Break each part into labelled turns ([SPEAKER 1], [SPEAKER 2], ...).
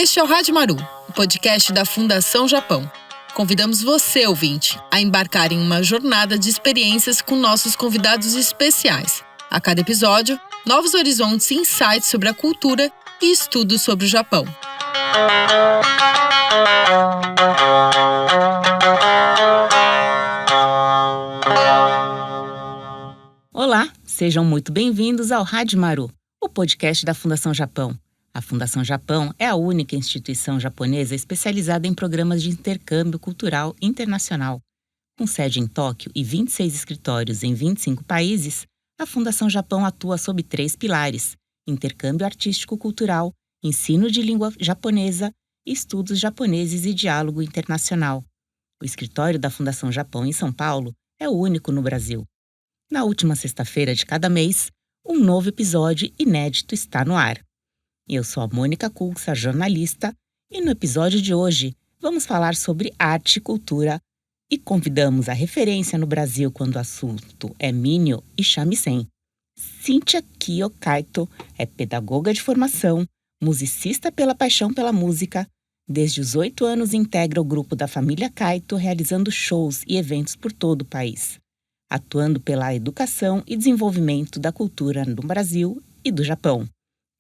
[SPEAKER 1] Este é o Rádio Maru, o podcast da Fundação Japão. Convidamos você, ouvinte, a embarcar em uma jornada de experiências com nossos convidados especiais. A cada episódio, novos horizontes e insights sobre a cultura e estudos sobre o Japão.
[SPEAKER 2] Olá, sejam muito bem-vindos ao Rádio Maru, o podcast da Fundação Japão. A Fundação Japão é a única instituição japonesa especializada em programas de intercâmbio cultural internacional. Com sede em Tóquio e 26 escritórios em 25 países, a Fundação Japão atua sob 3 pilares: intercâmbio artístico-cultural, ensino de língua japonesa, estudos japoneses e diálogo internacional. O escritório da Fundação Japão em São Paulo é o único no Brasil. Na última sexta-feira de cada mês, um novo episódio inédito está no ar. Eu sou a Mônica Kulsa, jornalista, e no episódio de hoje vamos falar sobre arte e cultura e convidamos a referência no Brasil quando o assunto é Minho e shamisen. Cynthia Kyo Kaito é pedagoga de formação, musicista pela paixão pela música. Desde os 8 anos integra o grupo da família Kaito, realizando shows e eventos por todo o país, atuando pela educação e desenvolvimento da cultura no Brasil e do Japão.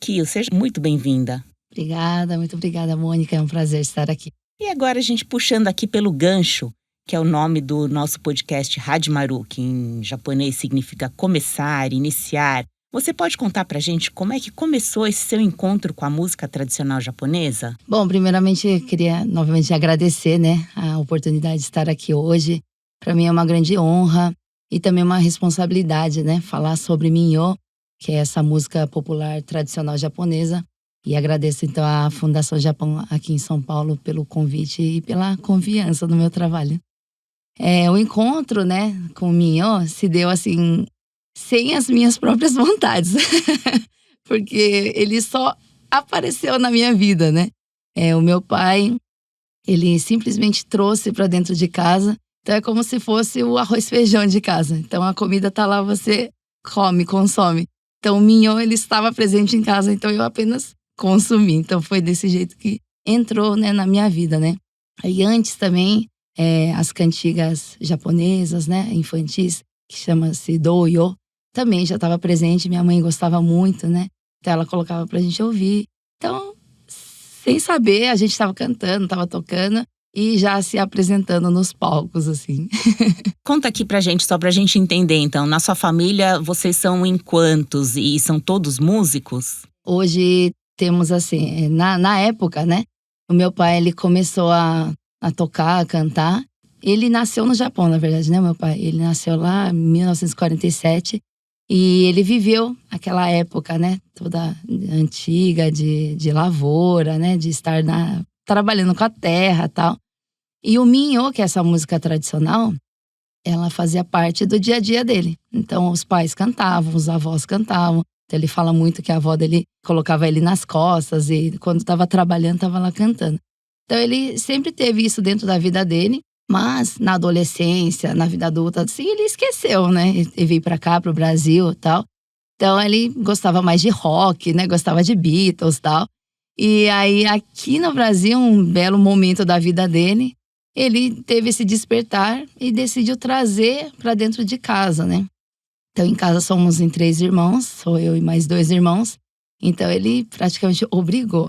[SPEAKER 2] Kyo, seja muito bem-vinda.
[SPEAKER 3] Obrigada, muito obrigada, Mônica. É um prazer estar aqui.
[SPEAKER 2] E agora a gente puxando aqui pelo gancho, que é o nome do nosso podcast Rádio Maru, que em japonês significa começar, iniciar. Você pode contar pra gente como é que começou esse seu encontro com a música tradicional japonesa?
[SPEAKER 3] Bom, primeiramente eu queria novamente agradecer, a oportunidade de estar aqui hoje. Para mim é uma grande honra e também uma responsabilidade, falar sobre Minho, que é essa música popular tradicional japonesa. E agradeço então à Fundação Japão aqui em São Paulo pelo convite e pela confiança no meu trabalho. O encontro, com o Minho se deu assim, sem as minhas próprias vontades. Porque ele só apareceu na minha vida, O meu pai, ele simplesmente trouxe para dentro de casa. Então é como se fosse o arroz e feijão de casa. Então a comida tá lá, você come, consome. Então o Minho, ele estava presente em casa, então eu apenas consumi. Então foi desse jeito que entrou, na minha vida, E antes também, as cantigas japonesas, infantis, que chama-se Doyo, também já estava presente. Minha mãe gostava muito, Então ela colocava pra gente ouvir. Então, sem saber, a gente estava cantando, estava tocando e já se apresentando nos palcos, assim.
[SPEAKER 2] Conta aqui pra gente, só pra gente entender, então. Na sua família, vocês são em quantos e são todos músicos?
[SPEAKER 3] Hoje temos assim, na época, o meu pai, ele começou a tocar, a cantar. Ele nasceu no Japão, na verdade, meu pai? Ele nasceu lá em 1947 e ele viveu aquela época, toda antiga de lavoura, de estar trabalhando com a terra e tal. E o Minho, que é essa música tradicional, ela fazia parte do dia a dia dele. Então os pais cantavam, os avós cantavam. Então ele fala muito que a avó dele colocava ele nas costas e quando estava trabalhando, estava lá cantando. Então ele sempre teve isso dentro da vida dele, mas na adolescência, na vida adulta, assim, ele esqueceu, Ele veio pra cá, pro Brasil e tal. Então ele gostava mais de rock, gostava de Beatles e tal. E aí aqui no Brasil, um belo momento da vida dele, ele teve esse despertar e decidiu trazer para dentro de casa, Então em casa somos em 3 irmãos, sou eu e mais 2 irmãos. Então ele praticamente obrigou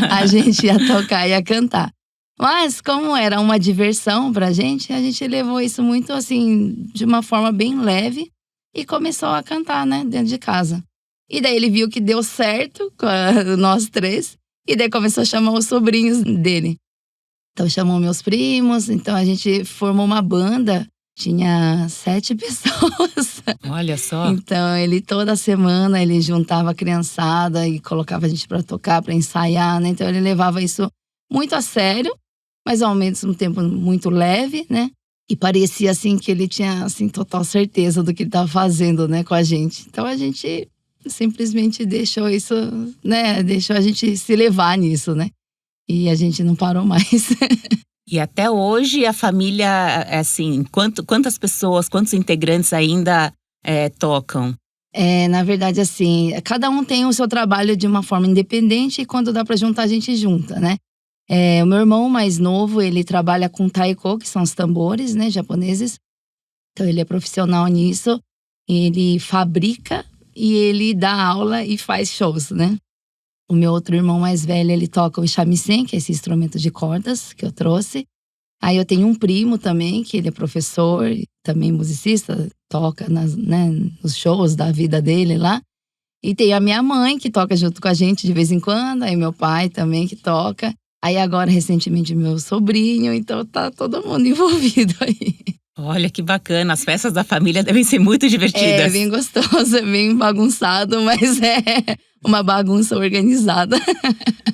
[SPEAKER 3] a gente a tocar e a cantar. Mas como era uma diversão pra gente, a gente levou isso muito assim, de uma forma bem leve e começou a cantar, dentro de casa. E daí ele viu que deu certo com nós 3 e daí começou a chamar os sobrinhos dele. Então chamou meus primos, então a gente formou uma banda, tinha 7 pessoas.
[SPEAKER 2] Olha só.
[SPEAKER 3] Então ele toda semana ele juntava a criançada e colocava a gente pra tocar, pra ensaiar, Então ele levava isso muito a sério, mas ao mesmo tempo muito leve, E parecia assim que ele tinha assim total certeza do que ele estava fazendo, com a gente. Então a gente simplesmente deixou isso, Deixou a gente se levar nisso, E a gente não parou mais.
[SPEAKER 2] E até hoje a família, assim, quantas pessoas, quantos integrantes ainda tocam?
[SPEAKER 3] Na verdade, assim, cada um tem o seu trabalho de uma forma independente e quando dá pra juntar, a gente junta, né? O meu irmão mais novo, ele trabalha com taiko, que são os tambores, né, japoneses. Então ele é profissional nisso, ele fabrica e ele dá aula e faz shows, né? O meu outro irmão mais velho, ele toca o shamisen, que é esse instrumento de cordas que eu trouxe. Aí eu tenho um primo também, que ele é professor, e também musicista, toca nos shows da vida dele lá. E tem a minha mãe, que toca junto com a gente de vez em quando, aí meu pai também que toca. Aí agora, recentemente, meu sobrinho, então tá todo mundo envolvido aí.
[SPEAKER 2] Olha que bacana, as festas da família devem ser muito divertidas.
[SPEAKER 3] É bem gostoso, é bem bagunçado, mas é uma bagunça organizada.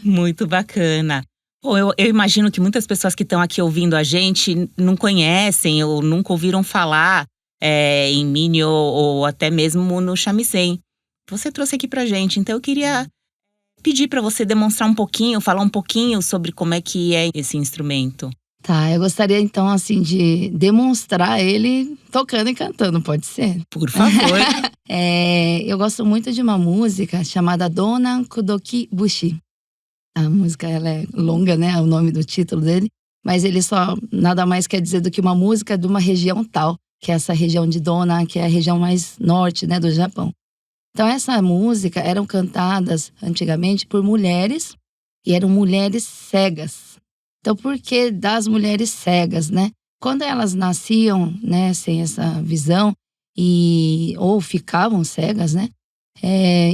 [SPEAKER 2] Muito bacana. Pô, eu imagino que muitas pessoas que estão aqui ouvindo a gente não conhecem ou nunca ouviram falar em mini ou até mesmo no shamisen. Você trouxe aqui pra gente, então eu queria pedir para você demonstrar um pouquinho, falar um pouquinho sobre como é que é esse instrumento.
[SPEAKER 3] Tá, eu gostaria então, assim, de demonstrar ele tocando e cantando, pode ser?
[SPEAKER 2] Por favor.
[SPEAKER 3] Eu gosto muito de uma música chamada Donan Kudoki Bushi. A música, ela é longa, né, o nome do título dele. Mas ele só nada mais quer dizer do que uma música de uma região tal, que é essa região de Donan, que é a região mais norte, né, do Japão. Então essa música eram cantadas antigamente por mulheres, e eram mulheres cegas. Então por que das mulheres cegas, né? Quando elas nasciam, né, sem essa visão, ou ficavam cegas, né?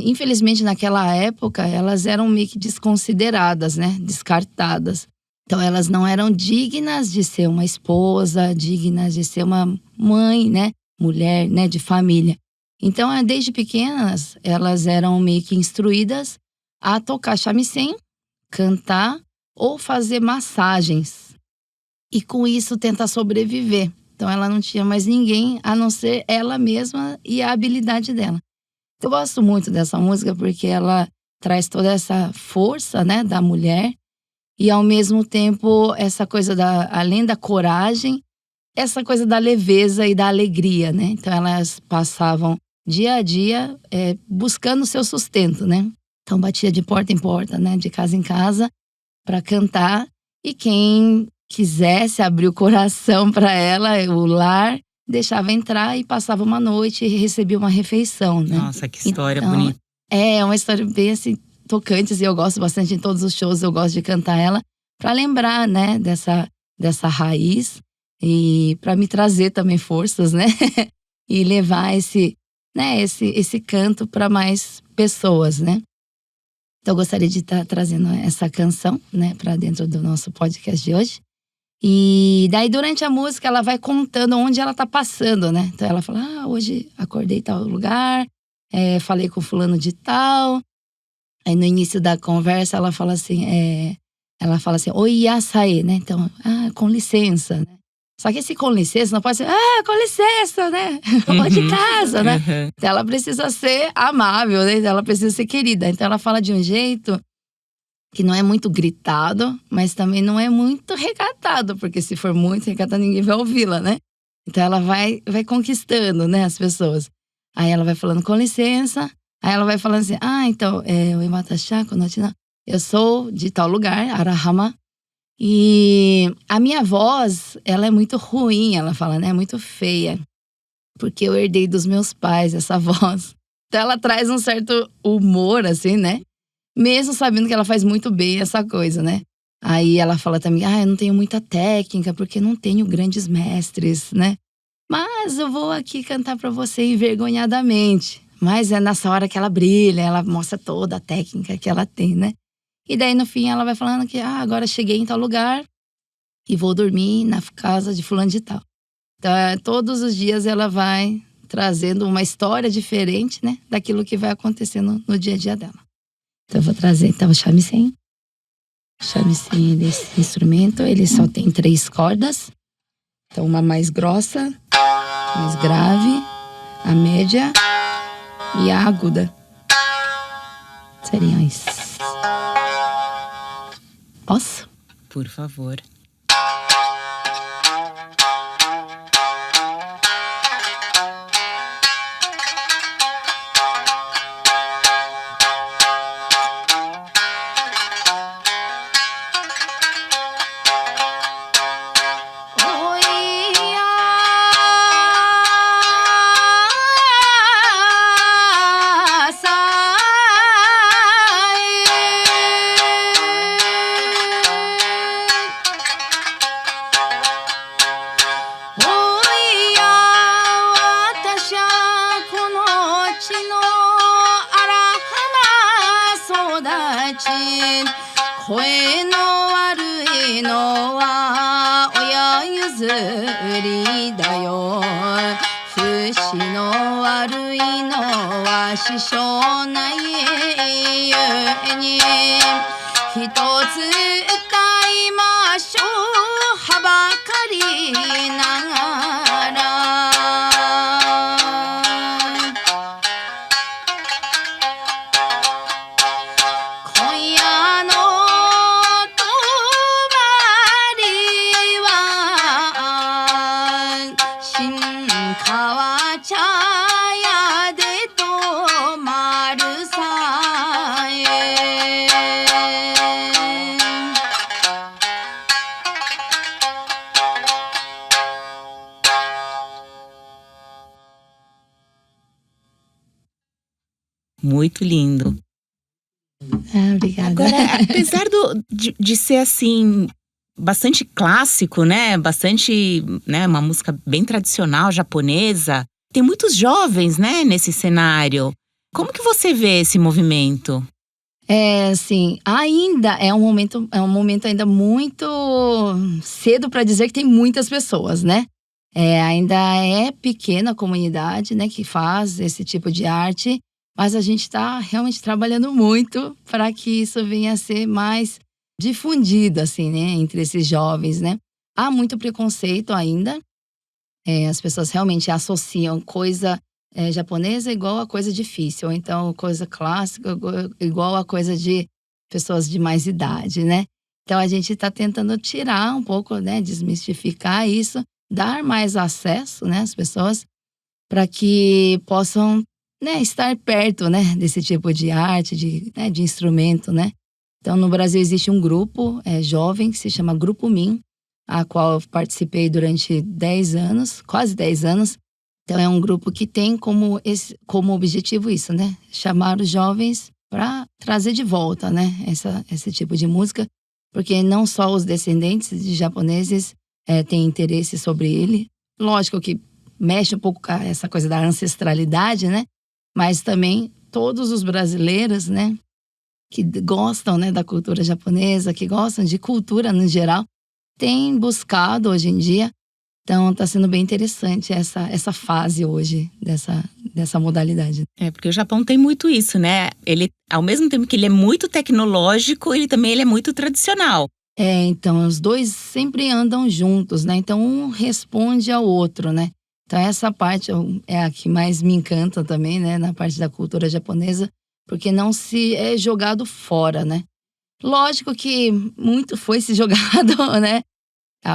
[SPEAKER 3] Infelizmente naquela época elas eram meio que desconsideradas, né? Descartadas. Então elas não eram dignas de ser uma esposa, dignas de ser uma mãe, né? Mulher, né? De família. Então desde pequenas elas eram meio que instruídas a tocar shamisen, cantar ou fazer massagens. E com isso tentar sobreviver. Então ela não tinha mais ninguém a não ser ela mesma e a habilidade dela. Eu gosto muito dessa música porque ela traz toda essa força, né, da mulher e ao mesmo tempo essa coisa além da coragem, essa coisa da leveza e da alegria, né? Então elas passavam dia a dia buscando o seu sustento, né? Então batia de porta em porta, né, de casa em casa para cantar e quem quisesse abrir o coração para ela, o lar, deixava entrar e passava uma noite e recebia uma refeição, né?
[SPEAKER 2] Nossa, que história
[SPEAKER 3] então,
[SPEAKER 2] bonita.
[SPEAKER 3] É uma história bem assim, tocante, e eu gosto bastante em todos os shows, eu gosto de cantar ela para lembrar, né, dessa raiz e para me trazer também forças, né? E levar esse canto para mais pessoas, né? Então eu gostaria de estar trazendo essa canção, né, para dentro do nosso podcast de hoje. E daí, durante a música, ela vai contando onde ela tá passando, né? Então ela fala, hoje acordei em tal lugar, falei com fulano de tal. Aí no início da conversa, ela fala assim, oi, açaí, né? Então, com licença, né? Só que esse com licença não pode ser, com licença, né? Vou de casa, né?
[SPEAKER 2] Uhum.
[SPEAKER 3] Então ela precisa ser amável, né? Ela precisa ser querida. Então ela fala de um jeito que não é muito gritado, mas também não é muito recatado, porque se for muito recatado, ninguém vai ouvi-la, né? Então ela vai conquistando, né, as pessoas. Aí ela vai falando com licença, aí ela vai falando assim, então, eu sou de tal lugar, Arahama, e a minha voz, ela é muito ruim, ela fala, né, muito feia, porque eu herdei dos meus pais essa voz. Então ela traz um certo humor, assim, né? Mesmo sabendo que ela faz muito bem essa coisa, né? Aí ela fala também, eu não tenho muita técnica, porque não tenho grandes mestres, né? Mas eu vou aqui cantar pra você envergonhadamente. Mas é nessa hora que ela brilha, ela mostra toda a técnica que ela tem, né? E daí no fim ela vai falando que, agora cheguei em tal lugar e vou dormir na casa de fulano de tal. Então todos os dias ela vai trazendo uma história diferente, né? Daquilo que vai acontecendo no dia a dia dela. Então eu vou trazer o shamisen. O shamisen desse instrumento, ele só tem 3 cordas. Então uma mais grossa, mais grave, a média e a aguda. Seriam isso. Posso?
[SPEAKER 2] Por favor.
[SPEAKER 3] ちの荒浜育ち声の悪いのは親譲りだよ節の悪いのは師匠ないゆえに一つ歌いましょうはばかりながら今夜の泊まりは新川茶屋で泊まるさえ
[SPEAKER 2] Muito lindo.
[SPEAKER 3] Obrigada.
[SPEAKER 2] Agora, apesar de ser assim, bastante clássico, né? Bastante, né? Uma música bem tradicional japonesa. Tem muitos jovens, né? Nesse cenário. Como que você vê esse movimento?
[SPEAKER 3] Assim, ainda é um momento ainda muito cedo para dizer que tem muitas pessoas, né? Ainda é pequena a comunidade, né, que faz esse tipo de arte, mas a gente está realmente trabalhando muito para que isso venha a ser mais difundido, assim, né, entre esses jovens, né? Há muito preconceito ainda. As pessoas realmente associam coisa japonesa igual a coisa difícil, ou então coisa clássica igual a coisa de pessoas de mais idade, né? Então a gente está tentando tirar um pouco, né, desmistificar isso, dar mais acesso, né, às pessoas para que possam, né, estar perto, né, desse tipo de arte, de instrumento, né? Então no Brasil existe um grupo jovem que se chama Grupo Min, a qual eu participei durante 10 anos, quase 10 anos. Então é um grupo que tem como objetivo isso, né? Chamar os jovens para trazer de volta, né? Esse tipo de música, porque não só os descendentes de japoneses têm interesse sobre ele. Lógico que mexe um pouco com essa coisa da ancestralidade, né? Mas também todos os brasileiros, né? Que gostam, né, da cultura japonesa, que gostam de cultura no geral, têm buscado hoje em dia. Então está sendo bem interessante essa fase hoje dessa modalidade.
[SPEAKER 2] Porque o Japão tem muito isso, né? Ele, ao mesmo tempo que ele é muito tecnológico, ele é muito tradicional.
[SPEAKER 3] Então os dois sempre andam juntos, né? Então um responde ao outro, né? Então essa parte é a que mais me encanta também, né? Na parte da cultura japonesa, porque não se é jogado fora, né? Lógico que muito foi se jogado, né?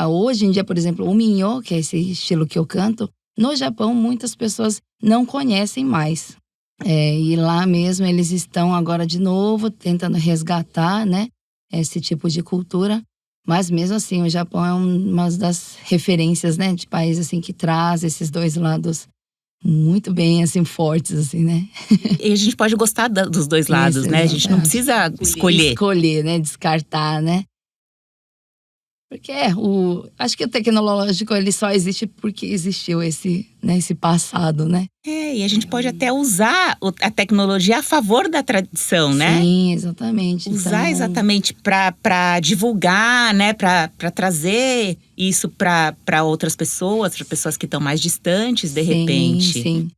[SPEAKER 3] Hoje em dia, por exemplo, o Minho, que é esse estilo que eu canto, no Japão muitas pessoas não conhecem mais. E lá mesmo eles estão agora de novo tentando resgatar, né, esse tipo de cultura. Mas mesmo assim, o Japão é uma das referências, né, de país assim, que traz esses dois lados muito bem, assim, fortes, assim, né?
[SPEAKER 2] E a gente pode gostar dos dois lados,
[SPEAKER 3] Isso,
[SPEAKER 2] né? A gente não precisa escolher.
[SPEAKER 3] Escolher, né? Descartar, né? Porque acho que o tecnológico ele só existe porque existiu esse passado, né?
[SPEAKER 2] E a gente pode até usar a tecnologia a favor da tradição, né?
[SPEAKER 3] Sim, exatamente.
[SPEAKER 2] Usar exatamente para divulgar, né? Para trazer isso para outras pessoas, para pessoas que estão mais distantes, de repente.
[SPEAKER 3] Sim.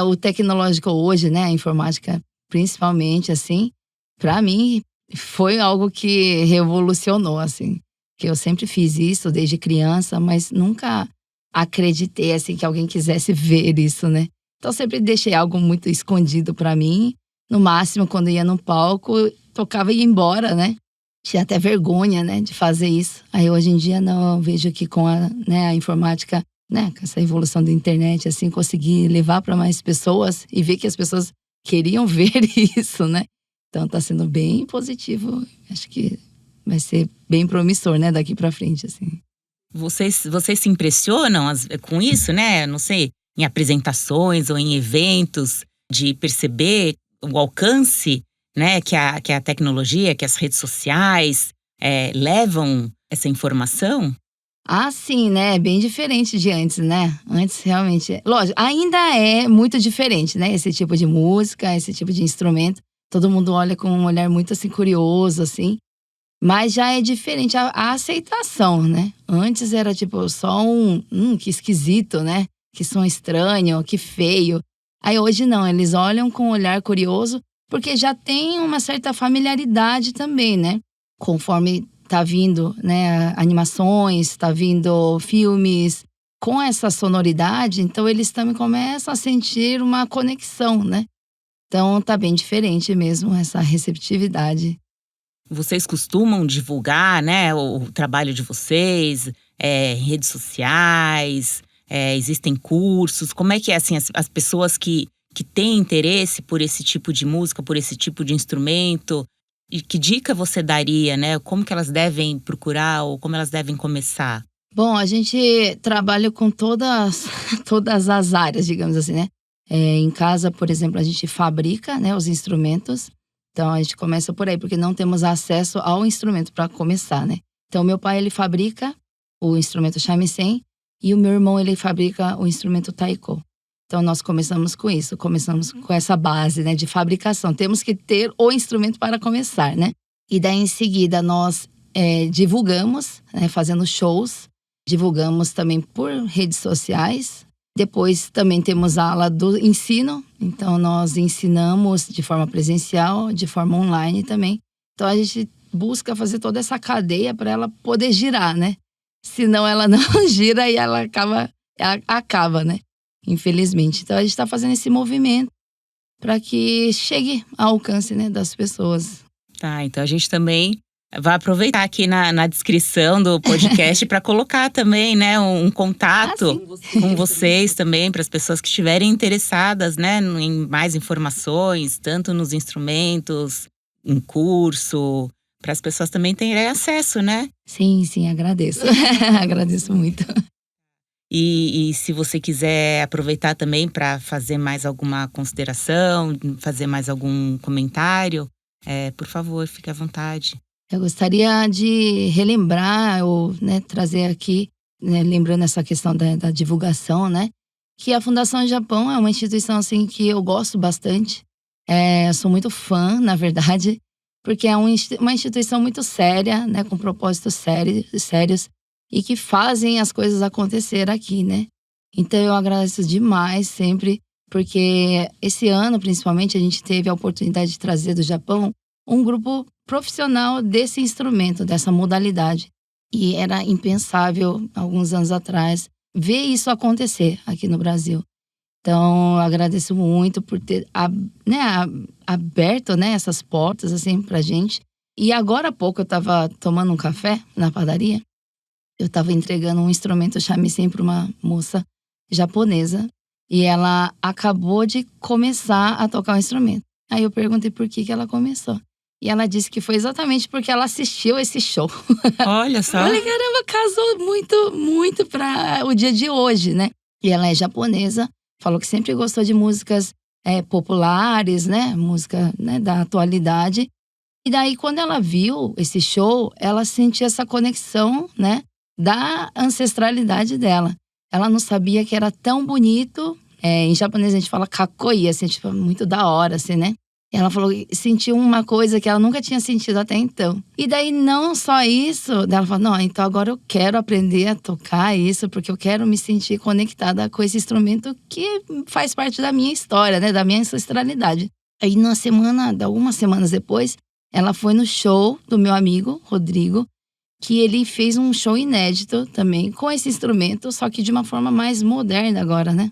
[SPEAKER 3] O tecnológico hoje, né? A informática, principalmente, assim, para mim, foi algo que revolucionou, assim. Que eu sempre fiz isso desde criança, mas nunca acreditei assim que alguém quisesse ver isso, né? Então sempre deixei algo muito escondido pra mim. No máximo, quando ia no palco, tocava e ia embora, né? Tinha até vergonha, né, de fazer isso. Aí hoje em dia não, eu vejo que com a informática, né, com essa evolução da internet, assim, consegui levar para mais pessoas e ver que as pessoas queriam ver isso, né? Então tá sendo bem positivo. Acho que vai ser bem promissor, né, daqui pra frente, assim.
[SPEAKER 2] Vocês se impressionam com isso, né? Não sei, em apresentações ou em eventos, de perceber o alcance, né, que a tecnologia, que as redes sociais levam essa informação?
[SPEAKER 3] Ah, sim, né? É bem diferente de antes, né? Antes realmente, lógico, ainda é muito diferente, né? Esse tipo de música, esse tipo de instrumento. Todo mundo olha com um olhar muito assim curioso, assim. Mas já é diferente a aceitação, né? Antes era tipo só que esquisito, né? Que som estranho, que feio. Aí hoje não, eles olham com um olhar curioso, porque já tem uma certa familiaridade também, né? Conforme tá vindo, né, animações, tá vindo filmes com essa sonoridade, então eles também começam a sentir uma conexão, né? Então tá bem diferente mesmo essa receptividade.
[SPEAKER 2] Vocês costumam divulgar, né, o trabalho de vocês, redes sociais, existem cursos? Como é que é, assim, as pessoas que têm interesse por esse tipo de música, por esse tipo de instrumento, e que dica você daria, né? Como que elas devem procurar ou como elas devem começar?
[SPEAKER 3] Bom, a gente trabalha com todas todas as áreas, digamos assim, né. Em casa, por exemplo, a gente fabrica, né, os instrumentos, então a gente começa por aí, porque não temos acesso ao instrumento para começar, né. Então meu pai, ele fabrica o instrumento shamisen e o meu irmão, ele fabrica o instrumento taiko. Então nós começamos com isso, começamos com essa base, né, de fabricação. Temos que ter o instrumento para começar, né. E daí em seguida nós, divulgamos, né, fazendo shows. Divulgamos também por redes sociais. Depois também temos a ala do ensino, então nós ensinamos de forma presencial, de forma online também. Então a gente busca fazer toda essa cadeia para ela poder girar, né? Senão ela não gira e ela acaba, né? Infelizmente. Então a gente está fazendo esse movimento para que chegue ao alcance, né, das pessoas.
[SPEAKER 2] Tá, então a gente também vai aproveitar aqui na descrição do podcast para colocar também, né, um contato com vocês também, para as pessoas que estiverem interessadas, né, em mais informações, tanto nos instrumentos, em curso, para as pessoas também terem acesso, né?
[SPEAKER 3] Sim, sim, agradeço. Agradeço muito.
[SPEAKER 2] E se você quiser aproveitar também para fazer mais alguma consideração, fazer mais algum comentário, por favor, fique à vontade.
[SPEAKER 3] Eu gostaria de relembrar ou, né, trazer aqui, né, lembrando essa questão da divulgação, né, que a Fundação Japão é uma instituição, assim, que eu gosto bastante. Eu sou muito fã, na verdade, porque é uma instituição muito séria, né, com propósitos sérios e que fazem as coisas acontecer aqui, né. Então eu agradeço demais sempre, porque esse ano, principalmente, a gente teve a oportunidade de trazer do Japão um grupo profissional desse instrumento, dessa modalidade. E era impensável, alguns anos atrás, ver isso acontecer aqui no Brasil. Então, eu agradeço muito por ter aberto, né, essas portas assim, pra gente. E agora há pouco eu estava tomando um café na padaria. Eu estava entregando um instrumento shamisen para uma moça japonesa. E ela acabou de começar a tocar o instrumento. Aí eu perguntei por que ela começou. E ela disse que foi exatamente porque ela assistiu esse show.
[SPEAKER 2] Olha só.
[SPEAKER 3] Eu falei, caramba, casou muito, muito para o dia de hoje, né? E ela é japonesa, falou que sempre gostou de músicas populares, né? Música, né, da atualidade. E daí, quando ela viu esse show, ela sentiu essa conexão, né, da ancestralidade dela. Ela não sabia que era tão bonito. Em japonês a gente fala kakoi, assim, tipo, muito da hora, assim, né? Ela falou que sentiu uma coisa que ela nunca tinha sentido até então. E daí, não só isso, ela falou, não, então agora eu quero aprender a tocar isso, porque eu quero me sentir conectada com esse instrumento que faz parte da minha história, né, da minha ancestralidade. Aí, algumas semanas depois, ela foi no show do meu amigo, Rodrigo, que ele fez um show inédito também, com esse instrumento, só que de uma forma mais moderna agora, né?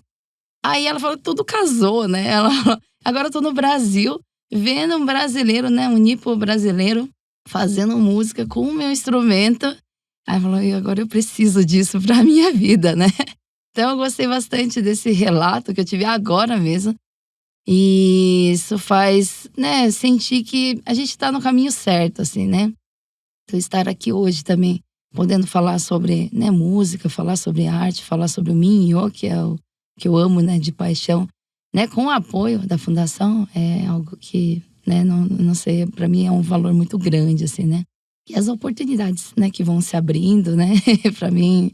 [SPEAKER 3] Aí ela falou que tudo casou, né? Ela falou, agora eu tô no Brasil, vendo um brasileiro, né? Um nipo brasileiro, fazendo música com o meu instrumento. Aí ela falou, e agora eu preciso disso pra minha vida, né? Então eu gostei bastante desse relato que eu tive agora mesmo. E isso faz, né, sentir que a gente tá no caminho certo, assim, né? Então estar aqui hoje também, podendo falar sobre, né, música, falar sobre arte, falar sobre o Minho, que é o que eu amo, né, de paixão, né, com o apoio da fundação, é algo que, né, não sei, para mim é um valor muito grande, assim, né? E as oportunidades, né, que vão se abrindo, né? Para mim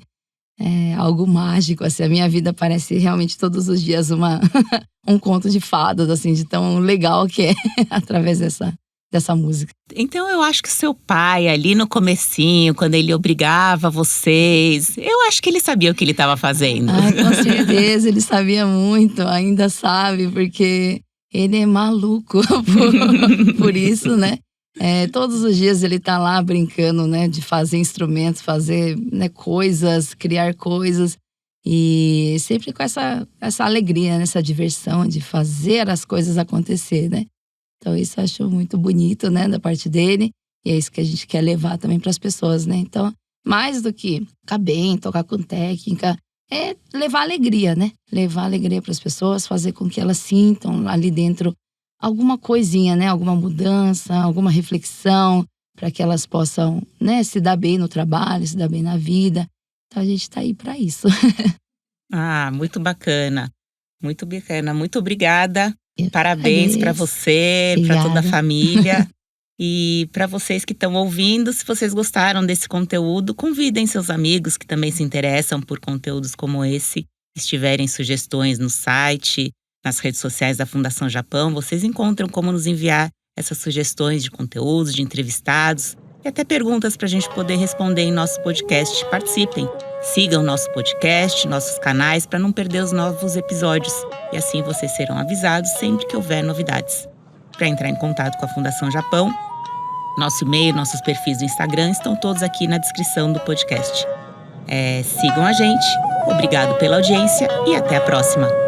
[SPEAKER 3] é algo mágico, assim, a minha vida parece realmente todos os dias um conto de fadas, assim, de tão legal que é através dessa música.
[SPEAKER 2] Então eu acho que seu pai ali no comecinho, quando ele obrigava vocês, eu acho que ele sabia o que ele estava fazendo.
[SPEAKER 3] Ai, com certeza, ele sabia muito, ainda sabe, porque ele é maluco por isso, né? Todos os dias ele tá lá brincando, né, de fazer instrumentos, fazer, né, coisas, criar coisas. E sempre com essa alegria, né, essa diversão de fazer as coisas acontecer, né? Então isso eu acho muito bonito, né, da parte dele. E é isso que a gente quer levar também para as pessoas, né? Então, mais do que tocar bem, tocar com técnica, é levar alegria, né? Levar alegria para as pessoas, fazer com que elas sintam ali dentro alguma coisinha, né? Alguma mudança, alguma reflexão, para que elas possam, né, se dar bem no trabalho, se dar bem na vida. Então a gente tá aí para isso.
[SPEAKER 2] Ah, muito bacana. Muito bacana. Muito obrigada.
[SPEAKER 3] Eu
[SPEAKER 2] Parabéns para
[SPEAKER 3] agradeço.
[SPEAKER 2] você, para toda a
[SPEAKER 3] Obrigada.
[SPEAKER 2] família. E para vocês que estão ouvindo, se vocês gostaram desse conteúdo, convidem seus amigos que também se interessam por conteúdos como esse. Se tiverem sugestões no site, nas redes sociais da Fundação Japão, vocês encontram como nos enviar essas sugestões de conteúdos, de entrevistados e até perguntas para a gente poder responder em nosso podcast. Participem! Sigam nosso podcast, nossos canais, para não perder os novos episódios. E assim vocês serão avisados sempre que houver novidades. Para entrar em contato com a Fundação Japão, nosso e-mail, nossos perfis do Instagram estão todos aqui na descrição do podcast. Sigam a gente, obrigado pela audiência e até a próxima!